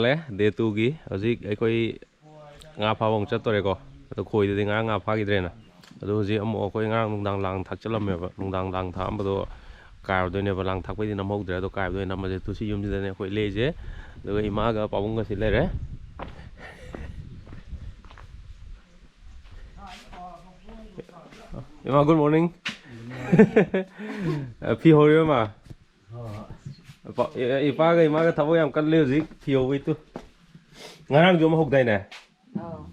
ꯅꯣꯡꯉꯥꯜꯂꯦ ꯗꯦ 2ꯒꯤ ꯍꯧꯖꯤꯛ ꯑꯩꯈꯣꯏ ꯉꯥ ꯐꯥꯕ ꯑꯃꯨꯛ ꯆꯠꯇꯣꯔꯦꯀꯣ ꯑꯗꯣ ꯈꯣꯏꯗꯗꯤ ꯉꯔꯥꯡ ꯉꯥ ꯐꯥꯈꯤꯗ꯭ꯔꯦꯅ ꯑꯗꯣ ꯍꯧꯖꯤꯛ ꯑꯃꯨꯛ ꯑꯩꯈꯣꯏ ꯉꯔꯥꯡ ꯅꯨꯡꯗꯥꯡ ꯂꯥꯡ ꯊꯥꯛꯆꯜꯂꯝꯃꯦꯕ ꯅꯨꯡꯗꯥꯡ ꯂꯥꯡ ꯊꯥꯛꯑꯝꯕꯗꯣ ꯀꯥꯏꯔꯗꯣꯏꯅꯦꯕ ꯂꯥꯡ ꯊꯥꯛꯄꯩꯗꯤ ꯅꯝꯍꯧꯗ꯭ꯔꯦ ꯑꯗꯣ ꯀꯥꯏꯕꯗꯣꯏ ꯅꯝꯃꯁꯦ ꯇꯨꯁꯤ ꯌꯨꯝꯁꯤꯗꯅꯦ ꯑꯩꯈꯣꯏ ꯂꯩꯁꯦ ꯑꯗꯨꯒ ꯏꯃꯥꯒ ꯄꯥꯕꯨꯡꯒꯁꯤ ꯂꯩꯔꯦ ꯏꯃꯥ ꯒꯨꯗ ꯃꯣꯔꯅꯤꯡ ꯐꯤ ꯍꯧꯔꯤꯕ ꯏꯃꯥ ꯏꯄꯥꯒ ꯏꯃꯥꯒ ꯊꯕꯛ ꯌꯥꯝ ꯀꯜꯂꯦ ꯍꯧꯖꯤꯛ ꯐꯤ ꯍꯧꯕꯩꯇꯨ ꯉꯔꯥꯡꯁꯨ ꯑꯃ ꯍꯧꯗꯥꯏꯅꯦ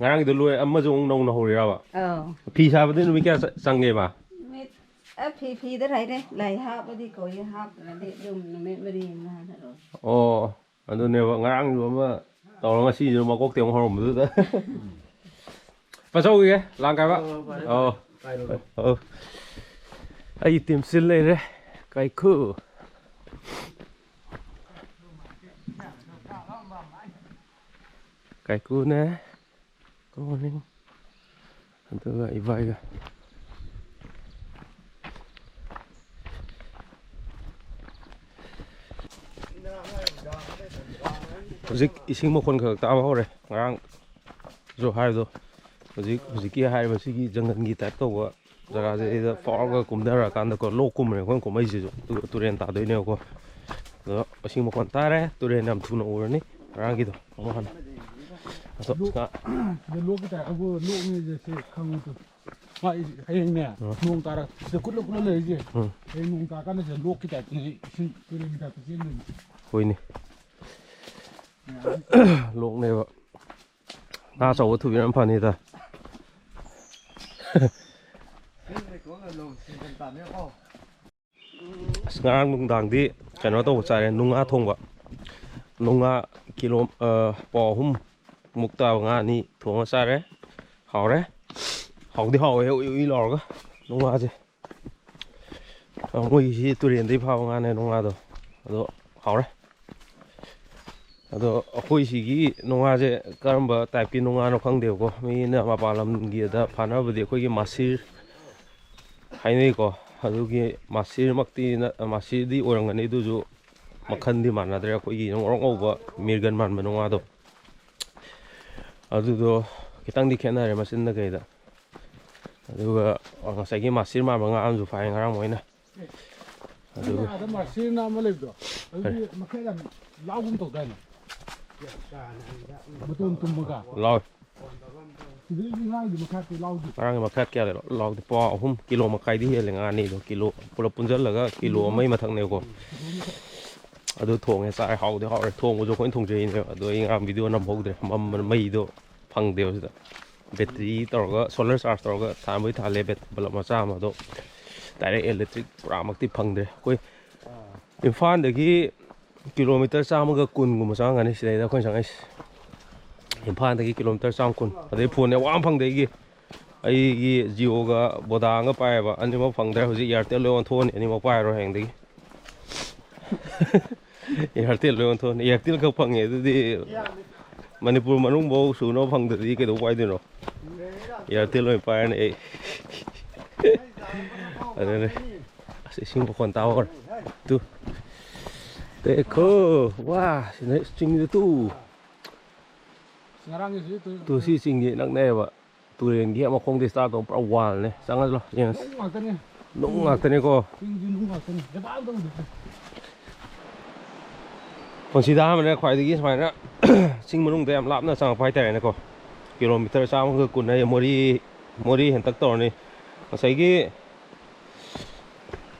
ꯉꯔꯥꯡꯒꯤꯗꯣ ꯂꯣꯏ ꯑꯃꯁꯨ ꯑꯃꯨꯛ ꯅꯧꯅ ꯍꯧꯔꯤꯔꯕ ꯐꯤ ꯁꯥꯕꯗꯤ ꯅꯨꯃꯤꯠ ꯀꯌꯥ ꯆꯪꯒꯦꯕ ꯐꯤꯗ ꯍꯥꯏꯔꯦ ꯂꯥꯏ ꯍꯥꯞꯄꯗꯤ ꯀꯣꯏ ꯍꯥꯞꯇ꯭ꯔꯗꯤ ꯑꯗꯨꯝ ꯅꯨꯃꯤꯠ 4 ꯑꯣ ꯑꯗꯨꯅꯦꯕ ꯉꯔꯥꯡꯁꯨ ꯑꯃ ꯇꯧꯔ ꯉꯁꯤꯁꯨ ꯃꯀꯣꯛꯇꯩ ꯑꯃꯨꯛ ꯍꯧꯔꯝꯕꯗꯨꯗ ꯄꯆꯧꯒꯤꯒꯦ ꯂꯥꯡ ꯀꯥꯏꯕ ꯑꯩ ꯇꯤꯝꯁꯤꯜ ꯂꯩꯔꯦ ꯀꯥꯏꯈꯨ ꯀꯥꯏꯀꯨꯅꯦ ꯒꯨꯗ ꯃꯣꯔꯅꯤꯡ ꯑꯗꯨꯒ ꯏꯕꯥꯏꯒ ꯍꯧꯖꯤꯛ ꯏꯁꯤꯡ ꯃꯈꯣꯟ ꯈꯛ ꯇꯥꯕ ꯍꯧꯔꯦ ꯉꯔꯥꯡꯁꯨ ꯍꯥꯏꯕꯗꯣ ꯍꯧꯖꯤꯛꯀꯤ ꯍꯥꯏꯔꯤꯕ ꯁꯤꯒꯤ ꯖꯪꯒꯜꯒꯤ ꯇꯥꯏꯞ ꯇꯧꯕ ꯖꯒꯥꯁꯦ ꯑꯩꯗ ꯐꯥꯎꯔꯒ ꯀꯨꯝꯊꯔꯀꯥꯟꯗꯀꯣ ꯂꯣꯛ ꯀꯨꯝꯕꯅꯦ ꯑꯩꯈꯣꯏꯅ ꯀꯨꯝꯃꯩꯁꯤꯁꯨ ꯑꯗꯨꯒ ꯇꯨꯔꯦꯟ ꯇꯥꯗꯣꯏꯅꯦꯕꯀꯣ ꯑꯗꯣ ꯏꯁꯤꯡ ꯃꯈꯣꯟ ꯇꯥꯔꯦ ꯇꯨꯔꯦꯟ ꯌꯥꯝ ꯊꯨꯅ ꯎꯔꯅꯤ ꯉꯔꯥꯡꯒꯤꯗꯣ ꯑꯃꯨꯛ ꯍꯟꯅ ꯂꯣꯛꯀꯤ ꯇꯥꯏꯞꯇꯕꯨ ꯂꯣꯛꯅꯤꯁꯦ ꯁꯤ ꯈꯪꯉꯨꯗꯣ ꯍꯌꯦꯡꯅꯦ ꯅꯣꯡ ꯇꯥꯔꯛ ꯁꯤꯗ ꯀꯨꯠꯂ ꯂꯩꯔꯤꯁꯦ ꯍꯌꯦꯡ ꯅꯣꯡ ꯇꯥꯔꯀꯥꯟꯗ ꯁꯤꯗ ꯂꯣꯛꯀꯤ ꯇꯥꯏꯞꯇꯅꯤ ꯏꯁꯤꯡ ꯇꯨꯔꯦꯟꯒꯤ ꯇꯥꯏꯞꯇ ꯆꯦꯟꯗꯣꯏꯅꯤ ꯍꯣꯏꯅꯦ ꯂꯣꯛꯅꯦꯕ ꯉꯥ ꯑꯆꯧꯕ ꯊꯨꯕꯤꯔꯝ ꯐꯅꯤꯗ ꯑꯁ ꯉꯔꯥꯡ ꯅꯨꯡꯗꯥꯡꯗꯤ ꯀꯩꯅꯣ ꯇꯧꯕ ꯆꯥꯔꯦ ꯅꯨꯡꯉꯥ ꯊꯣꯡꯕ ꯅꯨꯡꯉꯥ ꯀꯤꯂꯣ ꯄꯥꯎ 3 ꯃꯨꯛ ꯇꯥꯕ ꯉꯥ 2 ꯊꯣꯡꯉ ꯆꯥꯔꯦ ꯍꯥꯎꯔꯦ ꯍꯥꯎꯗꯤ ꯍꯥꯎꯋꯦ ꯎꯏ ꯎꯏ ꯂꯥꯎꯔꯒ ꯅꯨꯡꯉꯥꯁꯦ ꯃꯣꯏꯒꯤꯁꯤ ꯇꯨꯔꯦꯟꯗꯒꯤ ꯐꯥꯕ ꯉꯥꯅꯦ ꯅꯨꯡꯉꯥꯗꯣ ꯑꯗꯣ ꯍꯥꯎꯔꯦ ꯑꯗꯣ ꯑꯩꯈꯣꯏ ꯁꯤꯒꯤ ꯅꯨꯡꯉꯥꯁꯦ ꯀꯔꯝꯕ ꯇꯥꯏꯞꯀꯤ ꯅꯨꯡꯉꯥꯅꯣ ꯈꯪꯗꯦꯕꯀꯣ ꯃꯤꯅ ꯃꯄꯥꯟ ꯂꯝꯒꯤꯗ ꯐꯥꯅꯕꯗꯤ ꯑꯩꯈꯣꯏꯒꯤ ꯃꯥꯁꯤꯔ ꯍꯥꯏꯅꯩꯀꯣ ꯑꯗꯨꯒꯤ ꯃꯥꯁꯤꯔꯗꯤ ꯑꯣꯏꯔꯝꯒꯅꯤ ꯑꯗꯨꯁꯨ ꯃꯈꯟꯗꯤ ꯃꯥꯟꯅꯗ꯭ꯔꯦ ꯑꯩꯈꯣꯏꯒꯤ ꯉꯧꯔꯣꯛ ꯉꯧꯕ ꯃꯤꯔꯒꯟ ꯃꯥꯟꯕ ꯅꯨꯡꯉꯥꯗꯣ ꯑꯗꯨꯗꯣ ꯈꯤꯇꯪꯗꯤ ꯈꯦꯠꯅꯔꯦ ꯃꯆꯤꯟꯗ ꯀꯩꯗ ꯑꯗꯨꯒ ꯉꯁꯥꯏꯒꯤ ꯃꯥꯁꯤꯔ ꯃꯥꯟꯕ ꯉꯥ ꯑꯃꯁꯨ ꯐꯥꯏ ꯉꯔꯥꯡ ꯃꯣꯏꯅ ꯑꯗꯨꯒ ꯃꯥꯁꯤꯔꯅ ꯑꯃ ꯂꯩꯕꯗꯣ ꯑꯗꯨꯗꯤ ꯃꯈꯜ ꯌꯥꯝ ꯂꯥꯎꯒꯨꯝ ꯇꯧꯗꯥꯏꯅꯦ ꯃꯇꯣꯟ ꯇꯨꯝꯃꯒ ꯂꯥꯎꯏ ꯁꯤꯗꯩꯗꯤ ꯉꯥꯒꯤ ꯃꯈꯥꯗꯤ ꯂꯥꯎꯗꯦ ꯉꯔꯥꯡꯒꯤ ꯃꯈꯥ ꯀꯌꯥ ꯂꯥꯎꯗꯦ ꯄꯋꯥ 3 ꯀꯤꯂꯣ ꯃꯈꯥꯏꯗꯤ ꯍꯦꯜꯂꯦ ꯉꯥ ꯑꯅꯤꯗꯣ ꯀꯤꯂꯣ ꯄꯨꯂꯞ ꯄꯨꯟꯁꯤꯜꯂꯒ ꯀꯤꯂꯣ ꯑꯃꯒꯤ ꯃꯊꯛꯅꯦꯕꯀꯣ ꯑꯗꯨ ꯊꯣꯡꯉꯦ ꯆꯥꯔꯦ ꯍꯥꯎꯗꯤ ꯍꯥꯎꯔꯦ ꯊꯣꯡꯕꯁꯨ ꯑꯩꯈꯣꯏꯅ ꯊꯣꯡꯖꯩꯅꯦꯕ ꯑꯗꯣ ꯑꯩ ꯉꯔꯥꯡ ꯚꯤꯗꯤꯑꯣ ꯅꯝꯍꯧꯗ꯭ꯔꯦ ꯃꯩꯗꯣ ꯐꯪꯗꯦꯕ ꯁꯤꯗ ꯕꯦꯇ꯭ꯔꯤ ꯇꯧꯔꯒ ꯁꯣꯂꯔ ꯆꯥꯔꯖ ꯇꯧꯔꯒ ꯊꯥꯟꯕꯩ ꯊꯥꯜꯂꯦ ꯕꯂꯞ ꯃꯆꯥ ꯑꯃ ꯑꯗꯣ ꯗꯥꯏꯔꯦꯛ ꯑꯦꯂꯦꯛꯇ꯭ꯔꯤꯛ ꯄꯨꯔꯥꯃꯛꯇꯤ ꯐꯪꯗ꯭ꯔꯦ ꯑꯩꯈꯣꯏ ꯏꯝꯐꯥꯜꯗꯒꯤ ꯀꯤꯂꯣꯃꯤꯇꯔ 110-ꯒꯨꯝꯕ ꯆꯪꯉꯝꯒꯅꯤ ꯁꯤꯗꯩꯗ ꯑꯩꯈꯣꯏꯅ ꯆꯪꯉꯛꯏꯁꯦ ꯏꯝꯐꯥꯜꯗꯒꯤ ꯀꯤꯂꯣꯃꯤꯇꯔ 110 ꯑꯗꯩ ꯐꯣꯟ ꯅꯦꯠꯋꯥꯛ ꯑꯃ ꯐꯪꯗꯦ ꯑꯩꯒꯤ ꯖꯤꯑꯣꯒ ꯕꯣꯗꯥꯒ ꯄꯥꯏꯌꯦꯕ ꯑꯅꯤꯃꯛ ꯐꯪꯗ꯭ꯔꯦ ꯍꯧꯖꯤꯛ ꯏꯌꯥꯔꯇꯦꯜ ꯂꯣꯏ ꯑꯣꯟꯊꯣꯛꯑꯅꯤ ꯑꯅꯤꯃꯛ ꯄꯥꯏꯔꯣꯏ ꯍꯌꯦꯡꯗꯒꯤ ꯏꯌꯥꯔꯇꯦꯜ ꯂꯣꯏ ꯑꯣꯟꯊꯣꯛꯑꯅꯤ ꯏꯌꯥꯔꯇꯦꯜ ꯈꯛ ꯐꯪꯉꯦ ꯑꯗꯨꯗꯤ ꯃꯅꯤꯄꯨꯔ ꯃꯅꯨꯡꯐꯥꯎ ꯁꯨꯅꯕ ꯐꯪꯗ꯭ꯔꯗꯤ ꯀꯩꯗꯧ ꯄꯥꯏꯗꯣꯏꯅꯣ ꯏꯌꯥꯔꯇꯦꯜ ꯑꯣꯏꯅ ꯄꯥꯏꯔꯅꯤ ꯑꯩ ꯑꯗꯨꯅꯦ ꯑꯁ ꯏꯁꯤꯡ ꯃꯈꯣꯟ ꯇꯥꯕ ꯍꯧꯔꯦ ꯇꯨ ꯗꯦꯈꯣ ꯋꯥ ꯁꯤꯅ ꯆꯤꯡꯗ ꯇꯨ ꯁꯤ ꯆꯤꯡꯁꯤ ꯅꯛꯅꯩꯑꯕ ꯇꯨꯔꯦꯟꯒꯤ ꯍꯦꯛ ꯃꯈꯣꯡꯗ ꯏꯁꯇꯥꯔꯠ ꯇꯧꯕ ꯄꯨꯔꯥ ꯋꯥꯜꯅꯦ ꯆꯪꯉꯁꯤꯂꯣ ꯌꯦꯡꯉꯁꯤ ꯅꯨꯡ ꯉꯥꯛꯇꯅꯦꯀꯣ ꯄꯨꯟꯁꯤꯗ ꯑꯍꯥꯟꯕꯅ ꯈ꯭ꯋꯥꯏꯗꯒꯤ ꯁꯨꯃꯥꯏꯅ ꯆꯤꯡ ꯃꯅꯨꯡꯗ ꯌꯥꯝ ꯂꯥꯞꯅ ꯆꯪꯉꯛꯄ ꯍꯥꯏꯇꯥꯔꯦꯅꯦꯀꯣ ꯀꯤꯂꯣꯃꯤꯇꯔ 100ꯒ ꯀꯨꯟꯅꯩ ꯃꯣꯔꯤ ꯍꯦꯟꯇꯛ ꯇꯧꯔꯅꯤ ꯉꯁꯥꯏꯒꯤ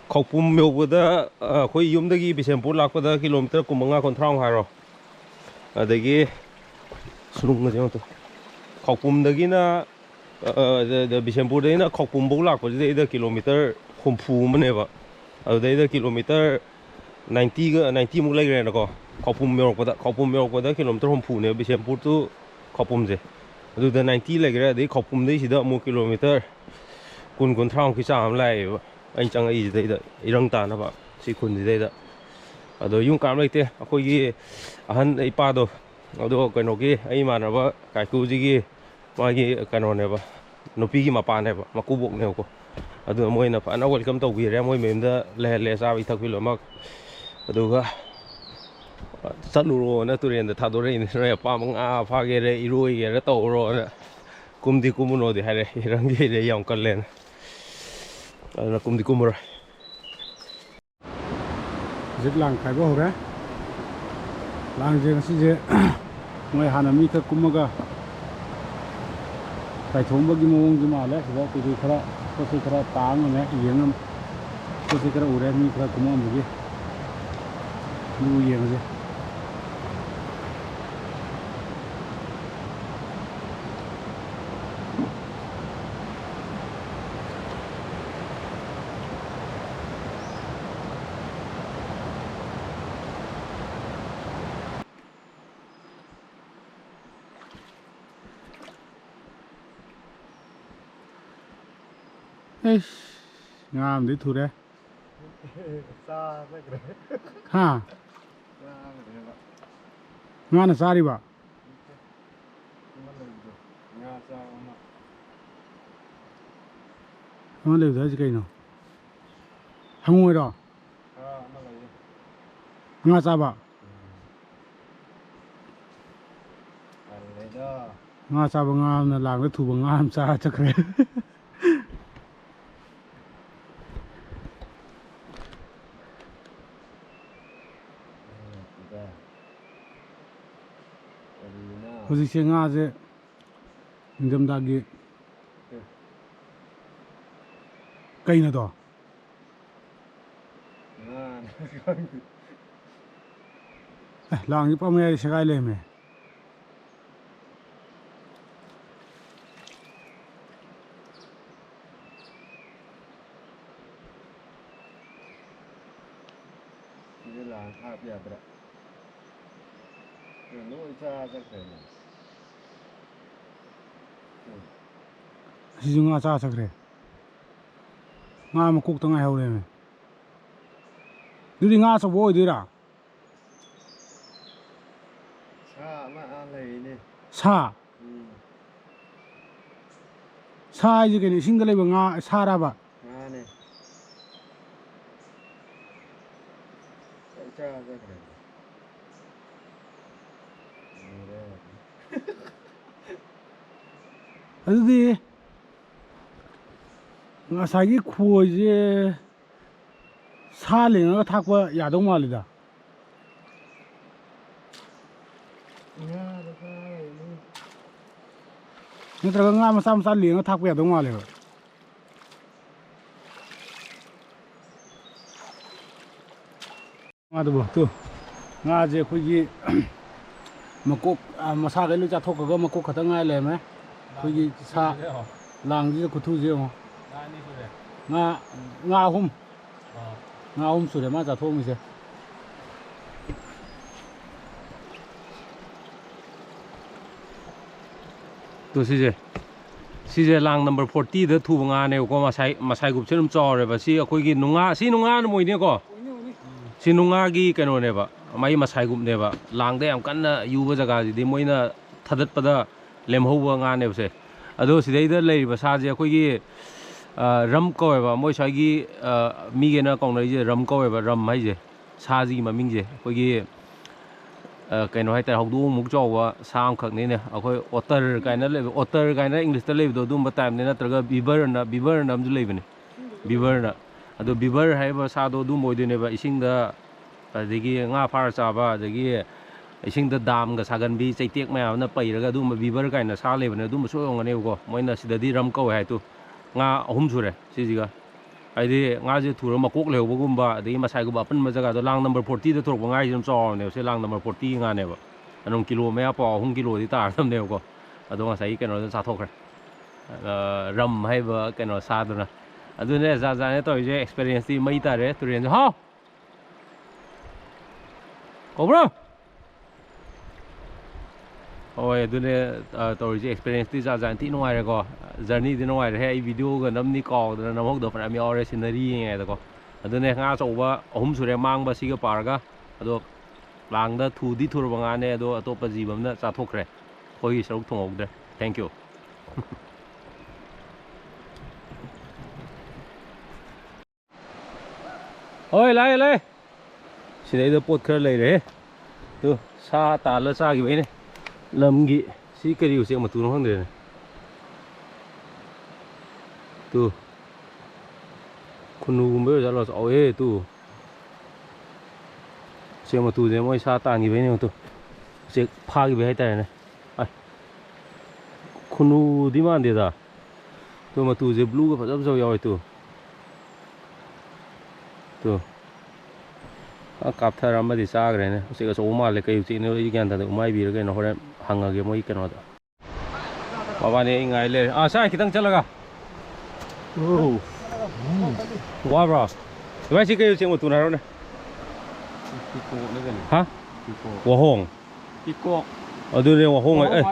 ꯈꯧꯄꯨꯝ ꯌꯧꯕꯗ ꯑꯩꯈꯣꯏ ꯌꯨꯝꯗꯒꯤ ꯕꯤꯁꯦꯝꯄꯨꯔ ꯂꯥꯛꯄꯗ ꯀꯤꯂꯣꯃꯤꯇꯔ 25-30 ꯍꯥꯏꯔꯣ ꯑꯗꯒꯤ ꯁꯨꯔꯨꯡꯒꯁꯦ ꯑꯃꯨꯛꯇ ꯈꯧꯄꯨꯝꯗꯒꯤꯅ ꯕꯤꯁꯦꯝꯄꯨꯔꯗꯒꯤꯅ ꯈꯧꯄꯨꯝꯐꯥꯎ ꯂꯥꯛꯄꯁꯤꯗꯩꯗ ꯀꯤꯂꯣꯃꯤꯇꯔ 60 ꯑꯃꯅꯦꯕ ꯑꯗꯨꯗꯩꯗ ꯀꯤꯂꯣꯃꯤꯇꯔ 90-ꯃꯨꯛ ꯂꯩꯈ꯭ꯔꯦꯅꯀꯣ ꯈꯧꯄꯨꯝ ꯌꯧꯔꯛꯄꯗ ꯀꯤꯂꯣꯃꯤꯇꯔ 60ꯅꯦꯕ ꯕꯤꯁꯦꯝꯄꯨꯔ ꯇꯨ ꯈꯧꯄꯨꯝꯁꯦ ꯑꯗꯨꯗ 90 ꯂꯩꯈ꯭ꯔꯦ ꯑꯗꯩ ꯈꯧꯄꯨꯝꯗꯩ ꯁꯤꯗ ꯑꯃꯨꯛ ꯀꯤꯂꯣꯃꯤꯇꯔ 20-30ꯃꯨꯛꯀꯤ ꯆꯥꯡ ꯑꯃ ꯂꯥꯛꯑꯦꯕ ꯑꯩꯅ ꯆꯪꯉꯛꯏꯁꯤꯗꯩꯗ ꯏꯔꯪ ꯇꯥꯅꯕ ꯁꯤ ꯈꯨꯟꯁꯤꯗꯩꯗ ꯑꯗꯣ ꯌꯨꯝ ꯀꯥꯝ ꯂꯩꯇꯦ ꯑꯩꯈꯣꯏꯒꯤ ꯑꯍꯟ ꯏꯄꯥꯗꯣ ꯑꯗꯣ ꯀꯩꯅꯣꯒꯤ ꯑꯩ ꯏꯃꯥꯟꯅꯕ ꯀꯥꯏꯀꯨꯁꯤꯒꯤ ꯃꯥꯒꯤ ꯀꯩꯅꯣꯅꯦꯕ ꯅꯨꯄꯤꯒꯤ ꯃꯄꯥꯅꯦꯕ ꯃꯀꯨꯕꯣꯛꯅꯦꯕꯀꯣ ꯑꯗꯨꯅ ꯃꯣꯏꯅ ꯐꯖꯅ ꯋꯦꯜꯀꯝ ꯇꯧꯕꯤꯔꯦ ꯃꯣꯏ ꯃꯌꯨꯝꯗ ꯂꯩꯍꯜꯂꯦ ꯆꯥꯕꯤ ꯊꯛꯄꯤ ꯂꯣꯏꯅꯃꯛ ꯑꯗꯨꯒ ꯆꯠꯂꯨꯔꯣꯅ ꯇꯨꯔꯦꯟꯗ ꯊꯥꯗꯣꯔꯛꯏꯅꯤ ꯅꯣꯏ ꯑꯄꯥꯝꯕ ꯉꯥ ꯐꯥꯒꯦꯔ ꯏꯔꯣꯏꯒꯦꯔ ꯇꯧꯔꯣꯅ ꯀꯨꯝꯗꯤ ꯀꯨꯝꯃꯨꯅꯣꯗꯤ ꯍꯥꯏꯔꯛꯑꯦ ꯏꯔꯪꯒꯤ ꯏꯔꯩ ꯌꯥꯝ ꯀꯜꯂꯦꯅ ꯑꯗꯨꯅ ꯀꯨꯝꯗꯤ ꯀꯨꯝꯃꯔꯣꯏ ꯍꯧꯖꯤꯛ ꯂꯥꯡ ꯈꯥꯏꯕ ꯍꯧꯔꯦ ꯂꯥꯡꯁꯦ ꯉꯁꯤꯁꯦ ꯃꯣꯏ ꯍꯥꯟꯅ ꯃꯤ ꯈꯔ ꯀꯨꯝꯃꯒ ꯀꯥꯏꯊꯣꯛꯑꯝꯕꯒꯤ ꯃꯑꯣꯡꯁꯨ ꯃꯥꯜꯂꯦ ꯁꯤꯗ ꯀꯩꯀꯩ ꯈꯔ ꯄꯣꯠ ꯆꯩ ꯈꯔ ꯇꯥꯉꯝꯃꯦ ꯌꯦꯡꯉꯝ ꯄꯣꯠ ꯆꯩ ꯈꯔ ꯎꯔꯦ ꯃꯤ ꯈꯔ ꯀꯨꯝꯃꯛꯑꯝꯕꯒꯤ ꯑꯗꯨ ꯌꯦꯡꯉꯁꯦ 에이씨, ngam đi thu đấy. Ha. Nga na sari ba? Nga lưu thế cái nào? Không ngồi đó. Nga sa ba? Nga sa ba nga na lang cái thu ba nga am sa chắc rồi. ꯍꯧꯖꯤꯛꯁꯦ ꯉꯥꯁꯦ ꯅꯤꯡꯊꯝꯊꯥꯒꯤ ꯀꯩꯅꯣꯗꯣ ꯂꯥꯡꯁꯦ ꯄꯥꯝꯃꯦ ꯍꯥꯏꯗꯤ ꯁꯦꯒꯥꯏ ꯂꯩꯔꯝꯃꯦ ꯂꯥꯡ ꯊꯥꯕ ꯌꯥꯗ꯭ꯔꯦ ꯂꯣꯏ ꯆꯥ ꯆꯠꯈ꯭ꯔꯦꯅꯦ ꯑꯁꯤꯁꯨ ꯉꯥ ꯆꯥ ꯆꯠꯈ꯭ꯔꯦ ꯉꯥ ꯃꯀꯣꯛꯇ ꯉꯥꯏꯍꯧꯔꯦꯃꯦ ꯑꯗꯨꯗꯤ ꯉꯥ ꯑꯆꯧꯕ ꯑꯣꯏꯗꯣꯏꯔꯥ ꯁꯥ ꯑꯃ ꯂꯩꯔꯤꯅꯦ ꯁꯥ ꯁꯥ ꯍꯥꯏꯁꯦ ꯀꯩꯅꯣ ꯏꯁꯤꯡꯗ ꯂꯩꯕ ꯉꯥ ꯁꯥꯔꯕ ꯉꯥꯅꯦ ꯆꯥ ꯆꯠꯈ꯭ꯔꯦ ꯑꯗꯨꯗꯤ ꯉꯁꯥꯏꯒꯤ ꯈꯣꯏꯁꯦ ꯁꯥ ꯂꯦꯡꯉꯒ ꯊꯥꯛꯄ ꯌꯥꯗꯧ ꯃꯥꯜꯂꯤꯗ ꯅꯠꯇ꯭ꯔꯒ ꯉꯥ ꯃꯆꯥ ꯃꯆꯥ ꯂꯦꯡꯉꯒ ꯊꯥꯛꯄ ꯌꯥꯗꯧ ꯃꯥꯜꯂꯦꯕ ꯉꯥꯗꯨꯕꯨ ꯇꯨ ꯉꯥꯁꯦ ꯑꯩꯈꯣꯏꯒꯤ ꯃꯀꯣꯛ ꯃꯁꯥꯈꯩ ꯂꯣꯏ ꯆꯥꯊꯣꯛꯈ꯭ꯔꯒ ꯃꯀꯣꯛ ꯈꯛꯇꯪ ꯉꯥꯏ ꯂꯩꯔꯝꯃꯦ ꯑꯩꯈꯣꯏꯒꯤ ꯁꯥ ꯂꯥꯡꯁꯤꯗ ꯈꯨꯊꯨꯁꯦ ꯌꯦꯡꯉꯣ ꯉꯥ ꯑꯍꯨꯝ ꯁꯨꯔꯦ ꯃꯥ ꯆꯥꯊꯣꯛꯑꯝꯃꯤꯁꯦ ꯇꯨ ꯁꯤꯁꯦ ꯂꯥꯡ ꯅꯝꯕꯔ 40ꯗ ꯊꯨꯕ ꯉꯥꯅꯦꯕꯀꯣ ꯃꯁꯥꯏꯒꯨꯞꯁꯦ ꯑꯗꯨꯝ ꯆꯥꯎꯔꯦꯕ ꯁꯤ ꯑꯩꯈꯣꯏꯒꯤ ꯅꯨꯡꯉꯥ ꯃꯣꯏꯅꯦꯀꯣ ꯁꯤ ꯅꯨꯡꯉꯥꯒꯤ ꯀꯩꯅꯣꯅꯦꯕ ꯃꯥꯒꯤ ꯃꯁꯥꯏꯒꯨꯞꯅꯦꯕ ꯂꯥꯡꯗ ꯌꯥꯝ ꯀꯟꯅ ꯌꯨꯕ ꯖꯒꯥꯁꯤꯗꯤ ꯃꯣꯏꯅ ꯊꯥꯗꯠꯄꯗ ꯂꯦꯝꯍꯧꯕ ꯉꯥꯅꯦꯕꯁꯦ ꯑꯗꯣ ꯁꯤꯗꯩꯗ ꯂꯩꯔꯤꯕ ꯁꯥꯁꯦ ꯑꯩꯈꯣꯏꯒꯤ ꯔꯝ ꯀꯧꯋꯦꯕ ꯃꯣꯏ ꯁ꯭ꯋꯥꯏꯒꯤ ꯃꯤꯒꯩꯅ ꯀꯧꯅꯔꯤꯁꯦ ꯔꯝ ꯀꯧꯋꯦꯕ ꯔꯝ ꯍꯥꯏꯁꯦ ꯁꯥꯁꯤꯒꯤ ꯃꯃꯤꯡꯁꯦ ꯑꯩꯈꯣꯏꯒꯤ ꯀꯩꯅꯣ ꯍꯥꯏꯇꯥꯔꯦ ꯍꯧꯗꯣꯡꯃꯨꯛ ꯆꯥꯎꯕ ꯁꯥ ꯑꯃꯈꯛꯅꯤꯅꯦ ꯑꯩꯈꯣꯏ ꯑꯣꯇꯔ ꯀꯥꯏꯅ ꯂꯩꯕ ꯑꯣꯇꯔ ꯀꯥꯏꯅ ꯏꯪꯂꯤꯁꯇ ꯂꯩꯕꯗꯣ ꯑꯗꯨꯝꯕ ꯇꯥꯏꯞꯅꯦ ꯅꯠꯇ꯭ꯔꯒ ꯕꯤꯕꯔꯅ ꯑꯃꯁꯨ ꯂꯩꯕꯅꯦ ꯕꯤꯕꯔꯅ ꯑꯗꯣ ꯕꯤꯕꯔ ꯍꯥꯏꯔꯤꯕ ꯁꯥꯗꯣ ꯑꯗꯨꯝꯕ ꯑꯣꯏꯗꯣꯏꯅꯦꯕ ꯏꯁꯤꯡꯗ ꯑꯗꯒꯤ ꯉꯥ ꯐꯥꯔ ꯆꯥꯕ ꯑꯗꯒꯤ ꯏꯁꯤꯡꯗ ꯗꯥꯝꯒ ꯁꯥꯒꯟꯕꯤ ꯆꯩꯇꯦꯛ ꯃꯌꯥꯝꯅ ꯄꯩꯔꯒ ꯑꯗꯨꯝꯕ ꯕꯤꯕꯔ ꯀꯥꯏꯅ ꯁꯥ ꯂꯩꯕꯅꯦ ꯑꯗꯨꯝꯕꯁꯨ ꯑꯣꯏꯔꯝꯒꯅꯦꯕꯀꯣ ꯃꯣꯏꯅ ꯁꯤꯗꯗꯤ ꯔꯝ ꯀꯧꯋꯦ ꯍꯥꯏꯗꯣ ꯉꯥ 3 ꯁꯨꯔꯦ ꯁꯤꯁꯤꯒ ꯍꯥꯏꯗꯤ ꯉꯥꯁꯦ ꯊꯨꯔ ꯃꯀꯣꯛ ꯂꯩꯍꯧꯕꯒꯨꯝꯕ ꯑꯗꯒꯤ ꯃꯁꯥꯏꯒꯨꯝꯕ ꯑꯄꯟꯕ ꯖꯒꯥꯗꯣ ꯂꯥꯡ ꯅꯝꯕꯔ 40ꯗ ꯊꯣꯔꯛꯄ ꯉꯥꯁꯦ ꯑꯗꯨꯝ ꯆꯥꯎꯔꯕꯅꯦꯕ ꯁꯤ ꯂꯥꯡ ꯅꯝꯕꯔ 40 ꯉꯥꯅꯦꯕ ꯑꯗꯨꯝ ꯀꯤꯂꯣ ꯃꯌꯥ ꯄꯥꯎ 3 ꯀꯤꯂꯣꯗꯤ ꯇꯥꯔꯗꯕꯅꯦꯕꯀꯣ ꯑꯗꯣ ꯉꯁꯥꯏꯒꯤ ꯀꯩꯅꯣꯗ ꯆꯥꯊꯣꯛꯈ꯭ꯔꯦ ꯔꯝ ꯍꯥꯏꯕ ꯀꯩꯅꯣ ꯁꯥꯗꯨꯅ ꯑꯗꯨꯅꯦ ꯖꯥꯠ ꯖꯥꯠꯅꯦ ꯇꯧꯔꯤꯁꯦ ꯑꯦꯛꯁꯄꯤꯔꯤꯌꯦꯟꯁꯇꯤ ꯃꯩ ꯇꯥꯔꯦ ꯇꯨꯔꯦꯟꯁꯦ ꯍꯥꯎ ꯀꯧꯕ꯭ꯔꯣ ꯍꯣꯏ ꯑꯗꯨꯅꯦ ꯇꯧꯔꯤꯁꯦ ꯑꯦꯛꯁꯄꯤꯔꯤꯌꯦꯟꯁꯇꯤ ꯖꯥꯠ ꯖꯥꯠ ꯊꯤ ꯅꯨꯡꯉꯥꯏꯔꯦꯀꯣ ꯖꯔꯅꯤꯗꯤ ꯅꯨꯡꯉꯥꯏꯔꯦ ꯑꯩ ꯚꯤꯗꯤꯑꯣꯒ ꯅꯝꯅꯤ ꯀꯥꯎꯗꯅ ꯅꯝꯍꯧꯗꯕ ꯐꯅꯌꯥꯝ ꯌꯥꯎꯔꯦ ꯁꯤꯅꯔꯤ ꯌꯦꯡꯉꯩꯗꯀꯣ ꯑꯗꯨꯅꯦ ꯉꯥ ꯑꯆꯧꯕ 3 ꯁꯨꯔꯦ ꯃꯥꯡꯕ ꯁꯤꯒ ꯄꯥꯔꯒ ꯑꯗꯣ ꯂꯥꯡꯗ ꯊꯨꯗꯤ ꯊꯨꯔꯕ ꯉꯥꯅꯦ ꯑꯗꯣ ꯑꯇꯣꯞꯄ ꯖꯤꯕ ꯑꯃꯅ ꯆꯥꯊꯣꯛꯈ꯭ꯔꯦ ꯑꯩꯈꯣꯏꯒꯤ ꯁꯔꯨꯛ ꯊꯣꯡꯍꯧꯗ꯭ꯔꯦ ꯊꯦꯡꯛ ꯌꯨ ꯍꯣꯏ ꯂꯥꯛꯑꯦ ꯁꯤꯗꯩꯗ ꯄꯣꯠ ꯈꯔ ꯂꯩꯔꯦ tu sa ta la sa gi bai ne lam gi si kari u se ma tu no hang de ne tu khunu gum be ja lo au e tu se ma tu de moi sa ta gi bai ne tu se pha gi bai hai ta ne ai khunu di man de da tu ma tu je blue ga fa jau yau tu tu cặp thơ ra mới xa cái này sẽ có số mà lại cây chị nữa ý kiến thật mai bị cái nó hồi hàng ở cái mấy cái nó đó bà bạn này ngày lên à sao kita chân là wow bro vậy chị cây chị một tuần nào rồi hả hoa hồng ở đây hoa hồng ấy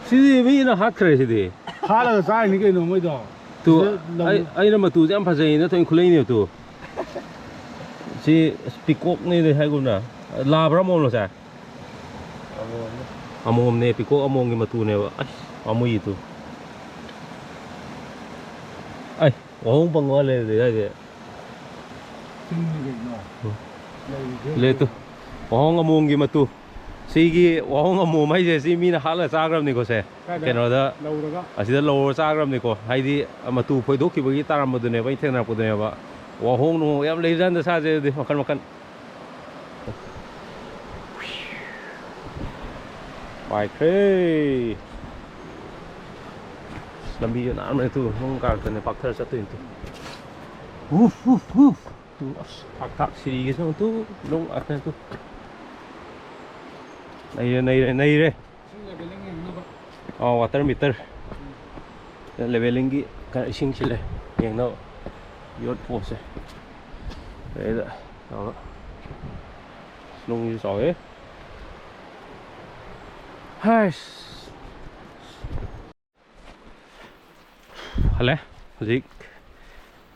CDV nó hát cái gì khá là sai những cái nó mới đó tu ai nó mà tu dám phải gì nó thôi khulei nhiều tu si pikok này đây hay cũng nè la bra mông rồi sao amom này pikok amom cái mà tu này ai amoi tu ai ông bằng ngõ lên đây đây lên tu ông amom cái mà tu si cái ông amom hay gì si mina hal là sao cái này có sao cái nó đó asida lower sagram ni ko haidi amatu phoidok ki bagi taram madune bai thena ko dune ba wa hong no yam leijan da sa je de makan makan bai kre lambi na am tu hong ka tane pakthar sa tu tu ak siri ge so tu long ak tu này re water meter leveling gi kan ising chile yang no yot pose đấy rồi đó nung như sỏi hai hale zik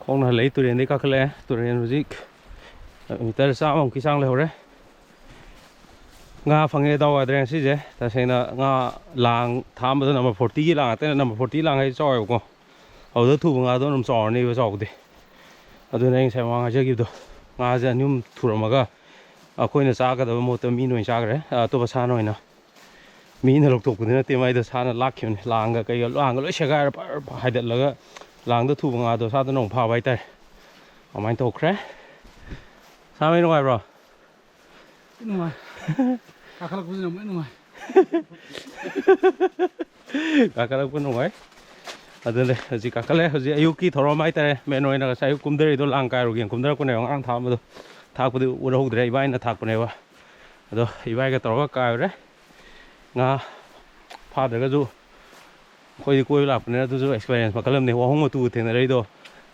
không là lấy tụi này các lẽ tụi này zik meter sao ông kia sangเลยnga phang e daw adren si je ta sena nga lang tham do number 40 lang ate number 40 lang ai choi ko au do thu nga do num chor ni ba chok de adu nei sai wang ja gi do nga ja nyum thuramaga a koina cha ga da mo to mi noi cha gre to ba sa noi na mi na lok tok ku na te mai da sa na lak khyon lang ga kai lang ga lo sha ga hai da la ga lang do thu nga do sa da nong pha bai tai amai to kre sa mai no ai bro no kakak pun nampak ni mah. Kakak pun nampak. Ada le, jadi kakak le, jadi ayuki thora mai tare, menoi na saya kumdere itu langkai rugi, kumdere ko ne orang tham itu, thak itu udah hudre ibai na thak pune wa, itu ibai ke thora kai ure, nga, father ke tu, koi lap pune tu tu experience, makalam ni wahong tu tena dari tu,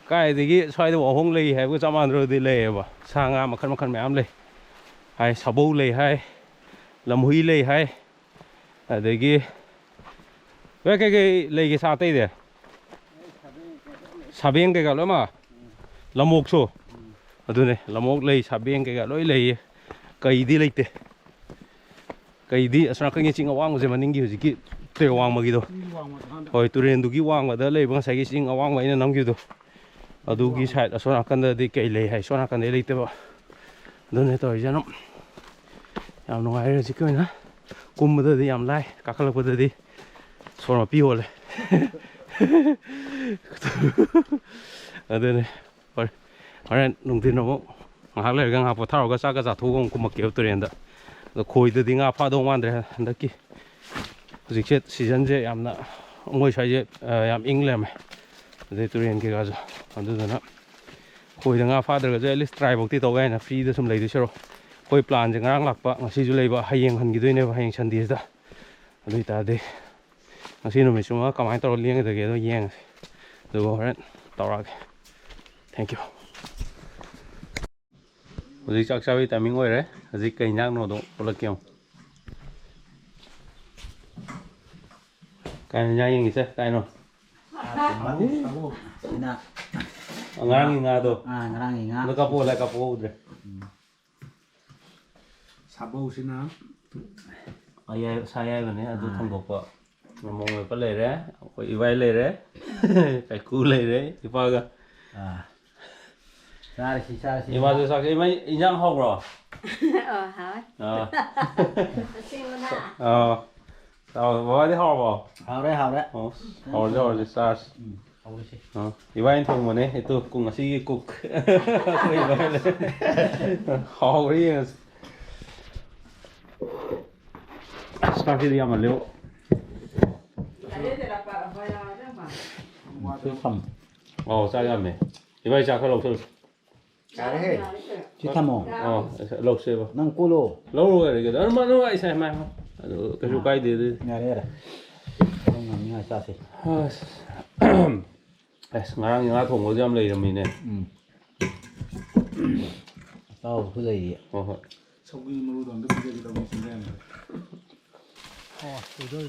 kai digi soal itu wahong leh, hai ko zaman ro di leh wa, sanga makan me am leh, hai sabau leh hai. Làm huy lê hay ở đây kia cái lê cái sao tây đấy sao biếng cái lắm mà làm một số ở đây này làm một lê sao biếng cái lối lê cây đi lê tê cây đi sao cái gì chính awang của mình ningi gì kia tê awang mà gitu hồi tụi anh duki awang mà đó lê bằng sai cái chính awang vậy nên nắm gitu ở duki sai ở sao cái đây cây lê hay sao cái đấy lê tê vào đây này tôi cho nó yam no ai ji ko na kum da di yam lai ka khala ko da di so ma pi hole adene par aran nung tin no ma le ga ha po tharo ga sa ga za thu gong kum ke to ren da khoi da di nga pha do wan de da ki jikchet season je yam na ngoi sai je yam inglem de to ren ke ga zo andu da na khoi da nga pha da ga je list try bok ti to ga na free da sum lai di shiro koi plan je ngarang lakpa ngasi ju leiba hayeng han gi doine ba hayeng chan di da adui ta de ngasi no mi suma kamai tor liang de ge do yeng do horan tora thank you odi chak chawi timing oi re aji kai nyang no do pol kyong kai nyang yeng se kai no ngarang nga do ngarang nga no kapo la kapo udre Sabau sina. Ayah saya ini ada tanggup pak, ngomong apa lere, apa ibai lere, kayak ku lere, ipa ga. Xa 이마저 sak 이마 인장 하고라. hỏi 어. xin luôn hả tao vào đi học vào. Hào đấy 어. học rồi start. Hào đấy 어. 이바인 통 뭐네. 또 cùng sĩ cục. Cái 이바인. học đi. start đi mà liệu. ở đây thì là phải phải đó mà Thứ phẩm sao ra mày. 이바인 자 cái lộc thôi. Cái đấy. Chứ thăm hồn lộc xe vào. Năng cô lô lâu rồi cái đó mà nó vậy sao mà. cái chỗ cái đi. Nhà đây này không làm như này sao thế ngarang nga thong jam lei ram ni Sao thứ gì 저기 물도 안 듣는 게 너무 신기하네. 도저히.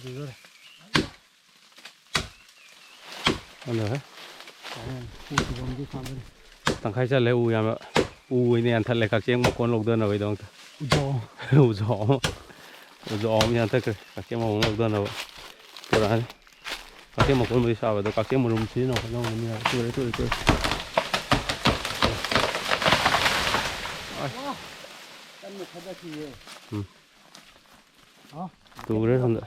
anh rồi 우주공기 카메라. tăng khai chân lấy u yam u này ăn thật là các chiếc một con lộc đơn ở đây đâu 우저. u gió mi ăn thật các chiếc một con lộc đơn ở đây rồi các chiếc một con mới sao vậy các chiếc một lùm xí nó không như là tôi Tân một thật gì tôi đấy không được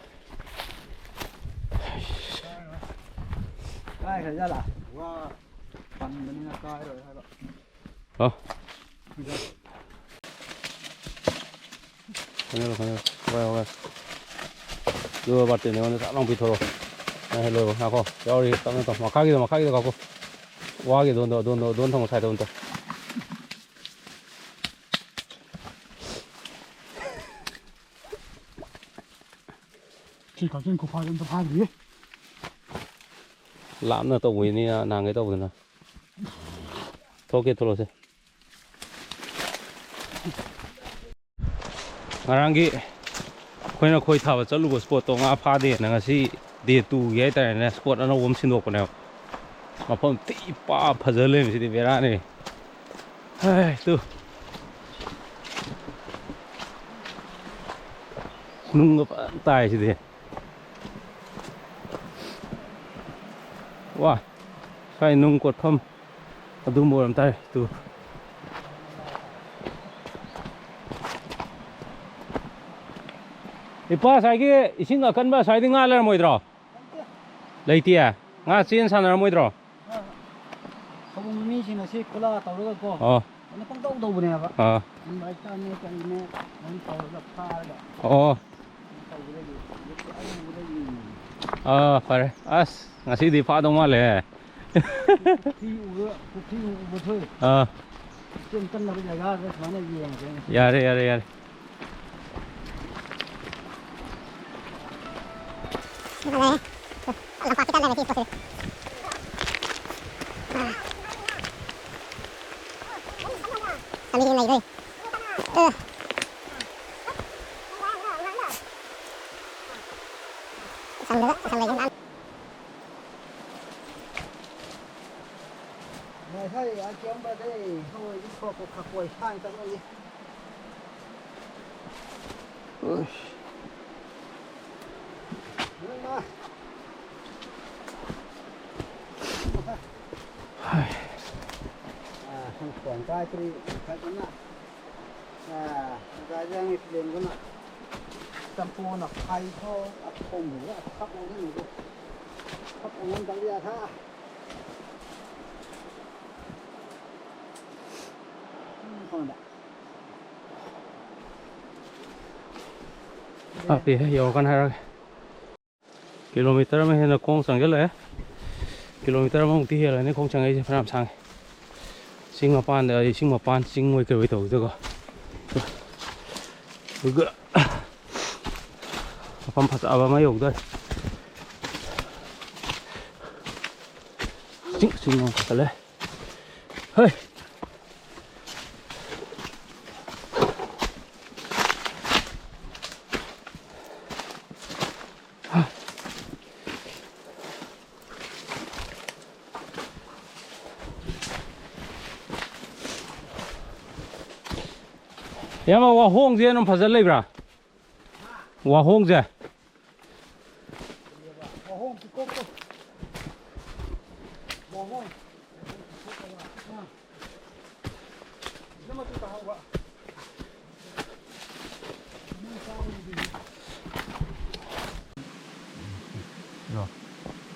Cái thời gian là Wow Phần mình là cái rồi hay không rồi đưa bật tiền này nó sẽ long bị thôi này hello ha cô cho đi tao nó mà khác gì đâu cô quá cái đồn thông sai đồn thôi 지 갑자기 고파진다 파리. làm nữa tàu này nàng cái tàu rồi nè thôi kia thôi rồi ngarang gi khoina khoi thawa chalu go spot to nga pha de na nga si de tu ge ta ne spot ana wom sin do ko ne ma phom ti pa phajale mi si de vera ne hai tu nung ga tai si de wa sai nung cột phom adu mo ram tai tu ipa sai ki ising akan ba sai dinga lar moidro leitia nga chen sanar moidro Khôngมีสิ่งที่กูล่าตัวแล้วก็ มันต้องดูเนี่ยครับไม่ใช่เนี่ยจังเนี่ยมันตัวแบบผ้าเลยตัวเลยดิ phải as nga si di pha dong ma le ที่อู่บ่เถอะเจ้ากันเราไปยาเลยมันเนี่ยยังไง yare Này thôi, anh kiếm vào đây thôi, có khắc quầy sang tận đây. Không còn cái thì phải cái nào. Cái giang ít lên cái nào. Tâm phu nó hay thôi, không nữa, khắp ông cái này. Khắp ông anh tăng ra tha. thì hiểu con hai km mà hiện là con sang rất là km mà một tí hiện là nên con chẳng ấy phải làm sang sinh mà pan đấy sinh mà pan sinh ngồi kiểu tổ được rồi pan phát à mà dùng thôi sinh mà phải lấy hey em mà hoa hông gì nó phải rất lấy ra hoa hông gì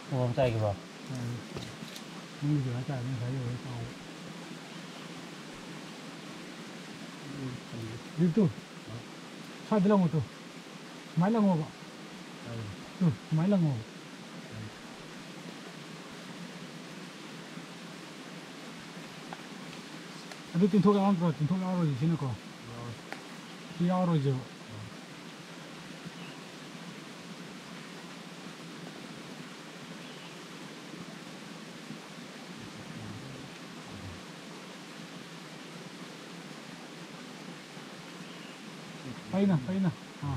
ผมใจกี่บ่ มึงเหลือจ่ายไม่ใช่อยู่ให้เขาดิตัวชาติละงตัวไม่ละงบ่ตัวไม่ละงอันนี้ติดทุกอย่างก็ติดทุกอย่างเลยใช่ไหมก็ที่อย่างเลยจ้ะไปนะอ่า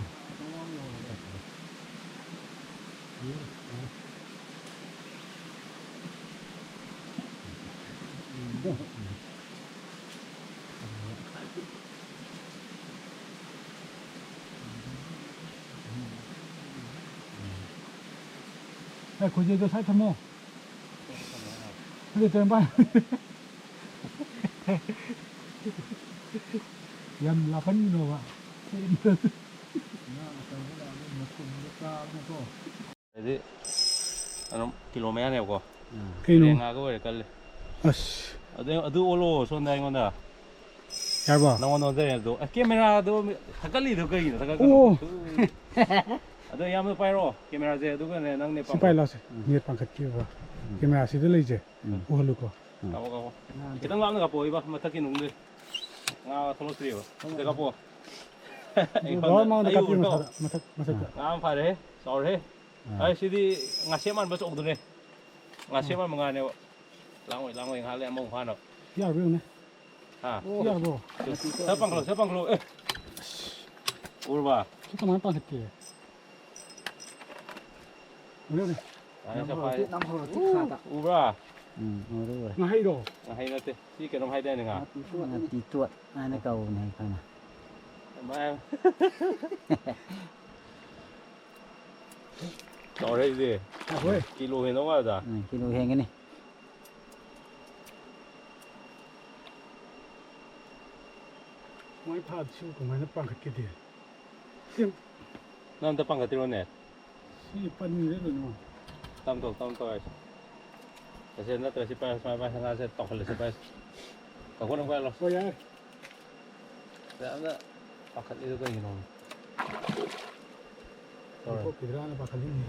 ไอ้คุยจะใช้ทำโม่ไม่ได้เติมไปยันลาพันโนวะJadi, kilometer ne ko. Kilo. Nga ko re kal. As. Adu olo sonda ngonda. Yarba. Na ngono de do. Camera do thakali do kai na thakal. Oh. Adu yam pai ro. Camera je du ko ne nang ne pa. Sipai las. Niat pangkat ki ba. Camera si de leje. Oh lu ko. Ka. Kitang lam na ka po iba mataki nung de. Nga tholo tri ba. De ka po. Đó mà nó cắt đi mà Nga pa re. Sorry. Ai sidi ngaseman ba sok do ne. Ngaseman mga ne. Langoy hal ya mong phano. Ya riu ne. Ha. Ya bo. Siapa kalau Urba. Kita main pangkat ki. Riu ne. Ay siapa? Năm hồ thích khát ạ. Urba. Đúng rồi. Nga hay do. Hay na te. Si ke nom hay den nga. Tí tuột, ai nó cầu này coi nào. Ma em. Sorry đi. Ôi. Kilo hin đâu ra. Kilo hen cái này. Mai pha chiu ko mai na pangkat ki de. Nam ta pang ka tiro ne. Si pan ni de no. Tam to ai. Kasi na to si pa sa nga se tok le si pa. Ka ko nang ba lo. Ôi ya. Da na. Pakat itu kan gino. Ko pidra na pakal ni.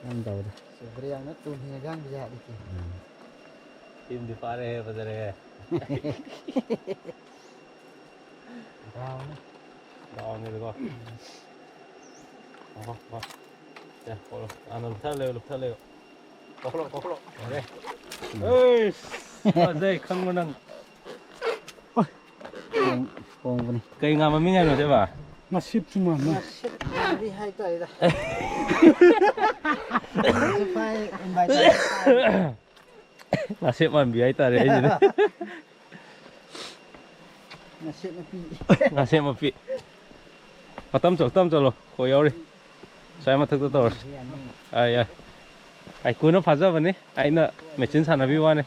Năm đầu đó. Sebenarnya nó tuh hilang bisa dikit. Tim di pare padare. Đau này được không? Đó. Ya, kalau anu thale leo. Koklo. Đây. Ơi. Đây không có năng. Con cái này. Cây ngam mà mình nghe rồi thế bà. Mà ship cuma mà. Đi hai cây đó. Phải em bài tay. Nasib man biay ta re. Nasib nó pi. Nasib mà pi. Tâm cho lo. Koyo đi. Saya mà thực to. Ai cuối nó phá ra vấn đấy. Ai nè, mẹ chính sản là vi quan này.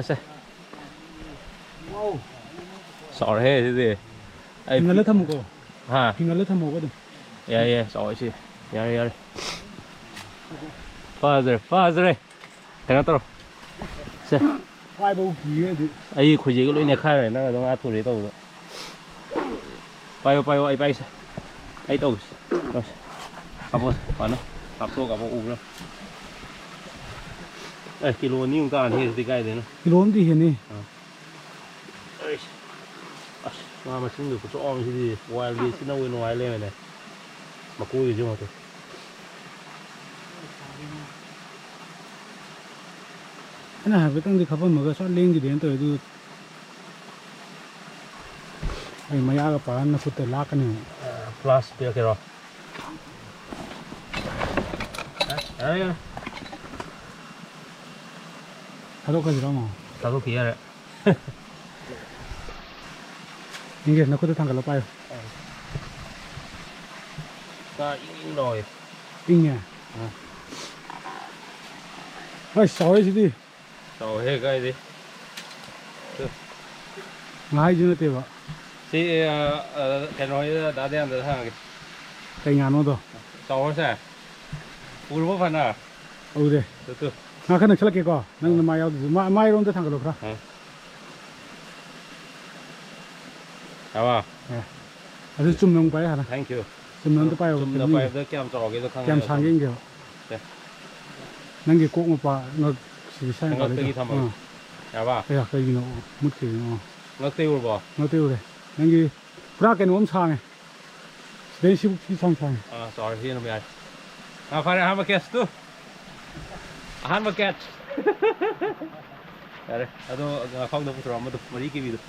Xe. Wow. Sorry thế gì. Ai Tinggal thăm ko. ha. Tinggal thăm ko din. Yeah, sorry chị. Yeah. Father. Cái nào Xe. Vai bo ki de. Ai khối gì cái lối này khai rồi nó là đông áp thủ đấy tàu. Payo ai bay. Ai tàu. Rồi. Kapo, nó. Kapo u rồi. Ai kilo ni chúng ta thì cái đấy nó. Kilo đi hiện ni. Mà xin được cho ông cái gì, ngoài đi xin đâu ngoài lên này, mà cô gì chứ mà thôi. Anh nào biết tăng thì khắp mọi người xót lên thì đến tới từ ai mà ya cái pan nó phụ tới lá cái này. Plus bây giờ rồi. Đấy. Hello cái gì đó mà. Tao có kia đấy. Inge nó có thể thằng cái lốp bay. Ta in rồi. In nha. Ai sỏi gì đi. Rồi hết cái gì. Ngay chứ nó tiêu ạ. Thì cái nói đã đem được thằng cái ngàn nó rồi Cháu sẽ ủa bố phần à đấy từ từ ngà cái này chắc là cái co nâng mai ao mai rồi thằng cái đó à 아주 좀 넘어가야 하나. thank you 좀 넘어가야 좀 더 봐야 돼 깜 저기 더 강 깜 상인겨. 네. 난게 꼭 오빠 너 시상 ngược 가래. đi thăm rồi à ba 야, cái gì nó mất cái nó. ngược tiêu rồi nó tiêu đấy. 난게 브라켓 너무 상해. 내 시국 시상 상해. à sorry hier nog bij à phải ham market tu han market đấy đó không được rồi mà được mà đi cái gì được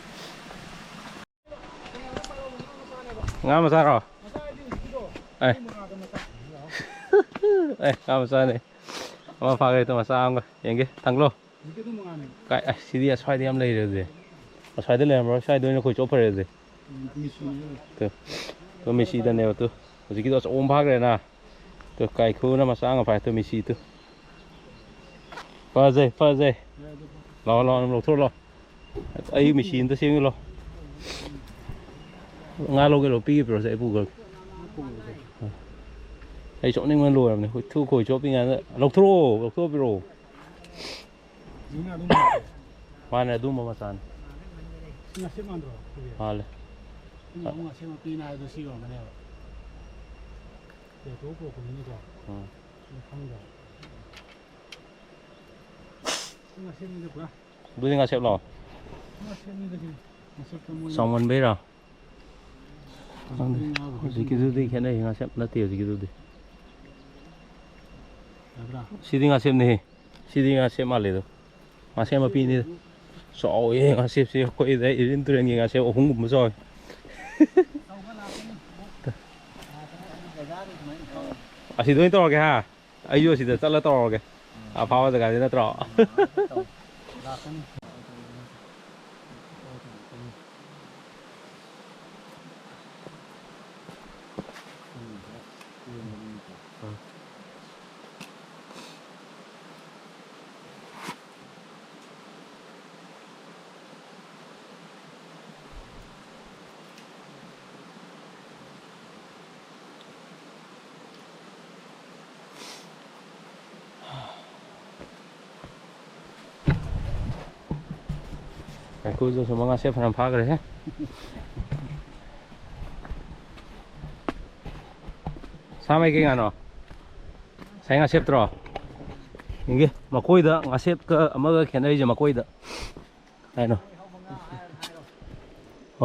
ngắm mà sao rồi đây đây ngắm mà sao này mà pha cái tôi mà sao không vậy cái thằng lô cái CD xoay đi em lấy rồi gì xoay đi làm rồi xoay đôi nó khối chỗ phải rồi gì tôi mình xí đây nè tôi chỉ cái đó ôm phát rồi nè tôi cái khu nó mà sang phải tôi mình xí tôi pha dây lo nó thôi lo ấy mình xí tôi xem lo ngã lô cái lô pi rồi sẽ bù rồi ấy chỗ nàyมันlùi này thu khối chỗ bên này lộc thô biro mà này đúng mà san à le 뭔가 세마 비나도 시가 많아요. 네, 도고 고민이죠. 합니다. 뭔가 세미도 뭐야? đuôi ngã xếp lò 뭔가 세미도 지금 xong mình biết rồi gì cái gì cái này ngã xếp nó tiêu gì cái gì xí đi ngã xếp này xí đi ngã xếp mà lấy được ngã xếp mà pin đi sợ ấy ngã xếp quay đấy đến từ ngã xếp không ngủ rồi à xí đuôi to kìa ha ai vô xí được rất là to kìa à phao ra cái nó to Aku tu semua ngasih pernah pakai ya. Sama cái ngàn rồi. Saya ngasih terus. Ini mà koi dah ngasih ke ama ke kena aja mà koi dah. Đây nó.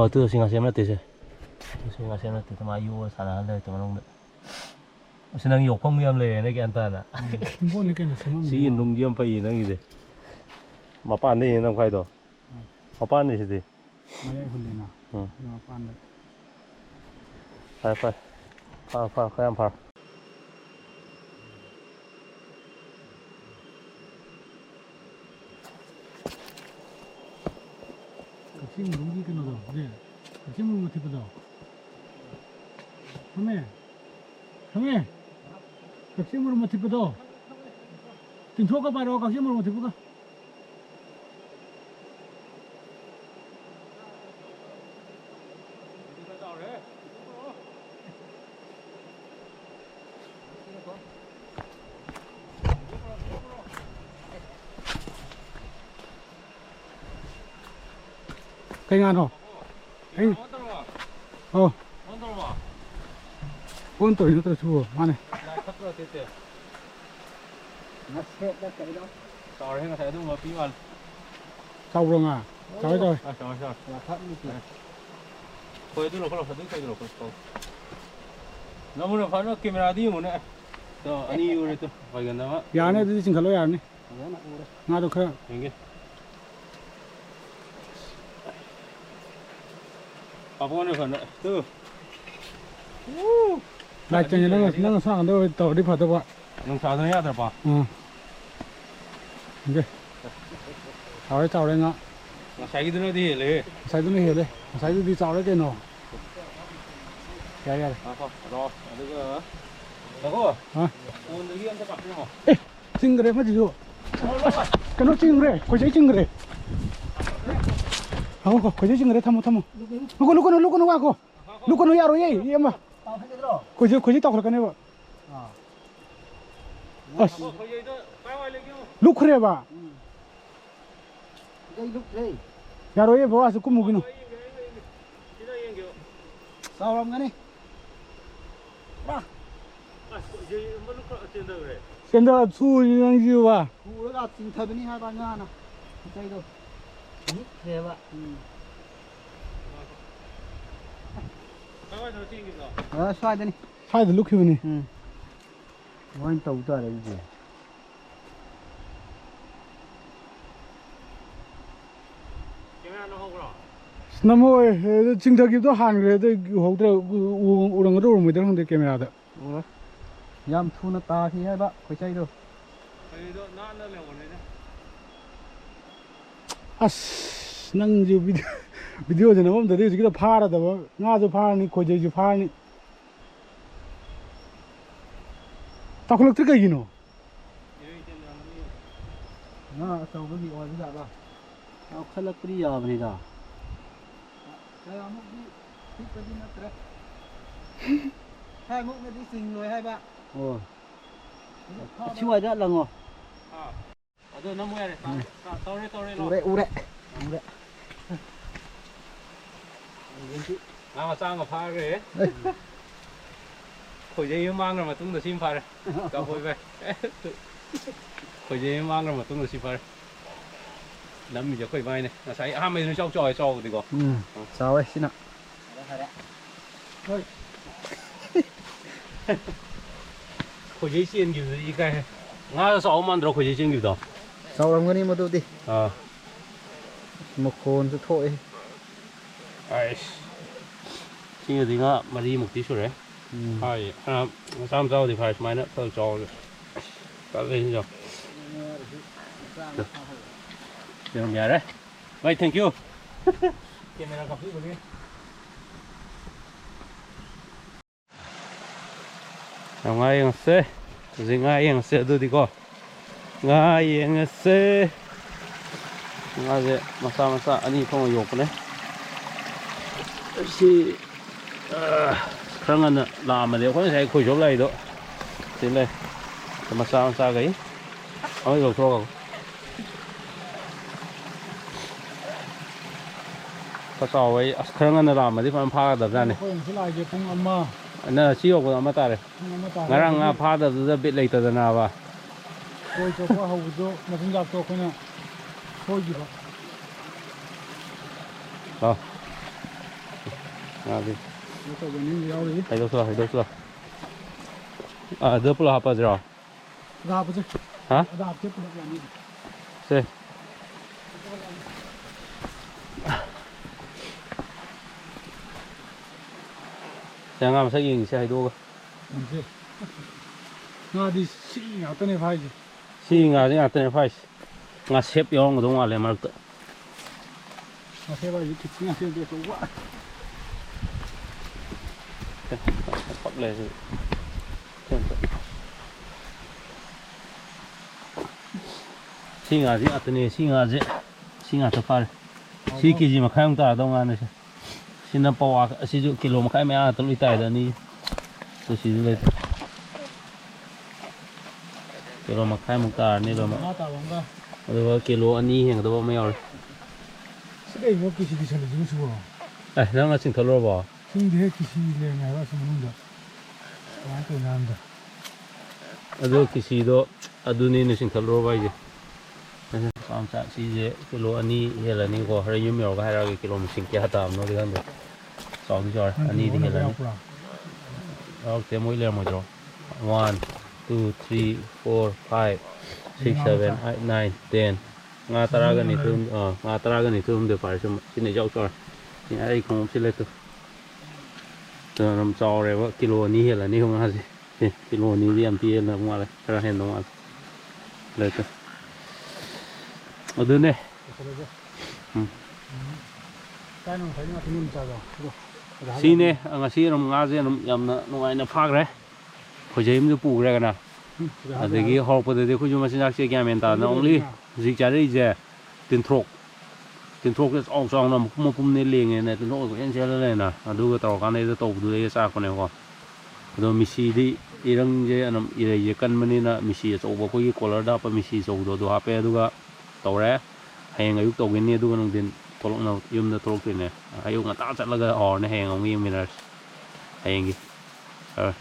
Tu sih ngasih mana tu sih. Tu sih ngasih mana tu sama ayu sana ada tu mana. Senang yok pun miam le ni kan ta na. 뭐는 게 있어. Si nung diam pai nang ide. Ma pan ni nang khai do. Ma pan ni si. 마야 흘리나. 빠는. Phải phải. Pha khai am pha. 힘 넘기게 넣어. 네. 힘을 못 해보다. 형님. 힘을 못 해보다. 지금 저거 봐라. 힘을 못 해보다. cái ngàn hả? Anh bốn tuổi nó tôi chùa mà này sau rồi à cháu rồi nó muốn phá nó camera đi một nè to anh yêu rồi to phải gần đó ya này đi xin khởi lối này ngã được không à bố nó phần nữa tư lại cho nó sang đâu tàu đi phải đâu ạ nông sao thôi nhá được không ok cháu đây ngã sai cái nó đi lấy sai cái này đây sai đi cháu đấy cái nó cái rồi được rồi hả ôn được em sẽ bắt nó 에 찡그래 맞지요 cái nó 찡그래 거기 찡그래 거기 찡그래 타모 누구 와고 누구 야로 얘 엄마 tao hết cái đó khối tao cái này vợ à lúc khuya ba đây lúc đây nhà rồi vợ sẽ cũng mua cái nó sao làm cái này ba xem đó thu như gì ba khu đó là tình thời bên này hai ba nhà nào đây đâu lúc thế vậy xoay đây này hai đứa lúc kêu này anh tàu ra đấy gì năm hồi chính thức đó hàn cái đấy hậu đầu uống cái đồ mới được không được camera đó yam thu nó ta thì hai bạn phải chạy đâu năng gì video thì nó không được cái đó phá ra đó ngã cho phá này khối dây cho phá này tao không được cái gì nó tàu cái gì oi bây giờ ba tao khơi lắc đi giờ này đó hai múc nó đi xình rồi hai bạn ồ chưa ra lần rồi ಅದು ನಮ್ಮ ಯಾರೇ ತೋರೆ ure ನಾವು sang ngọc pha rồi khối dây mang rồi mà tung được sim pha rồi cả hồi về khối dây mang rồi mà tung được sim pha rồi nắm mình cho khối vai này là sai mấy nó trôi thì có sao ấy xin ạ khối dây xiên kiểu gì cái ngã sáu man rồi khối dây xiên kiểu đó sao làm cái này mà tôi đi à một con sẽ thôi ai xiên gì ngã mà đi một tí rồi đấy hay sao thì phải mai nữa tôi cho cả lên rồi được nhà đấy vậy thank you camera copy của đi ngay yang se ngay yang se tu di ko ngay yang se ngay je masa ani phong yok ne si khang an la ma de ko sai khoi job lai do tin lai masa cái ôi rồi thôiก็สอยเครื่องนั้นเรามาที่พันพาดับนั่นนี่นั่นชี้ออกมาไม่ตายเลยงั้นงาพาดับจะบิดเลยตัวนั้นว่ะโอ้ยเจ้าพ่อเขาดูมาถึงจับตัวคนน่ะโอ้ยอยู่อ๋องาดิให้ดูสิเดี๋ยวพวกเราไปจ้ะฮะเซ่ Saya nggak masa ini saya itu. Nggak di sini atau nih Pak? Sih nggak sih atau nih Pak? Nggak siap ya orang itu nggak lemar tuh. Nggak siap aja, nggak siap dia tua. Apa lagi? Sih nggak sih atau nih sih nggak tuh Pak. Sih kiji makan tak ada nggak sih. Xin nó po sử dụng kilo mà khai mẹ tôi lui tài rồi đi tôi sử dụng lên kilo mà khai một tà này rồi mà rồi kilo anh đi hiện tôi bao nhiêu rồi cái gì cái gì cái gì cái này đang là chừng thở rồi bỏ chừng thế cái gì này ngày bao nhiêu năm rồi quá tuổi năm rồi rồi cái gì đó aduni này chừng thở rồi vậy chứ làm sao xí dễ kilo anh đi hiện là những có hơi nhiều miếng cái hai kilo mình chừng kia tạm nó đi ăn được sáu cái rồi anh đi thì hiện là ok mỗi lẻ một rồi 1 2 3 4 5 6 7 8 9 10 ngã tara cái này thường ngã tara cái này thường được phải xem cái này dâu rồi thì ai không xin lấy từ từ làm trò rồi vợ kilo ní hiện là ní không ăn gì kilo ní đi ăn tiền là không ăn này ra hiện không ăn lấy từ ở đây này xí nè ngã xí nó ngã gì nó nhầm nó ngay nó phá rồi khởi chế mình phụ ra cái nào ở đây cái hộp ở đây khởi chúng mình xin ra chơi game ta nó only dịch ra đây giờ tiền thục cái ông song nó một pum này liền này tiền thục của anh chơi lên nè đu cái tàu cái này tàu đu cái sao con này không ꯑꯗꯣ ꯃꯤꯁꯤꯗꯤ ꯏꯔꯪꯁꯦ ꯑꯗꯨꯝ ꯏꯔꯩꯁꯦ ꯀꯟꯕꯅꯤꯅ ꯃꯤꯁꯤ ꯑꯆꯧꯕ ꯑꯩꯈꯣꯏꯒꯤ ꯀꯣꯂꯔꯗ ꯍꯥꯞꯄ ꯃꯤꯁꯤ ꯑꯆꯧꯕꯗꯣ ꯑꯗꯨ ꯍꯥꯞꯄꯦ ꯑꯗꯨꯒ ꯇꯧꯔꯦ ꯍꯌꯦꯡ ꯑꯌꯨꯛ ꯇꯧꯒꯅꯤ ꯑꯗꯨꯒ ꯅꯨꯡꯊꯤꯟ ꯊꯣꯛꯂꯛꯅꯕ ꯌꯨꯝꯗ ꯊꯣꯛꯂꯛꯇꯣꯏꯅꯦ ꯑꯌꯨꯛ ꯉꯟꯇꯥ ꯆꯠꯂꯒ ꯍꯧꯔꯅꯤ ꯍꯌꯦꯡ ꯑꯃꯨꯛ ꯌꯦꯡꯃꯤꯟꯅꯔꯁꯤ ꯍꯌꯦꯡꯒꯤ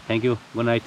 ꯊꯦꯡꯛ ꯌꯨ ꯒꯨꯗ ꯅꯥꯏꯠ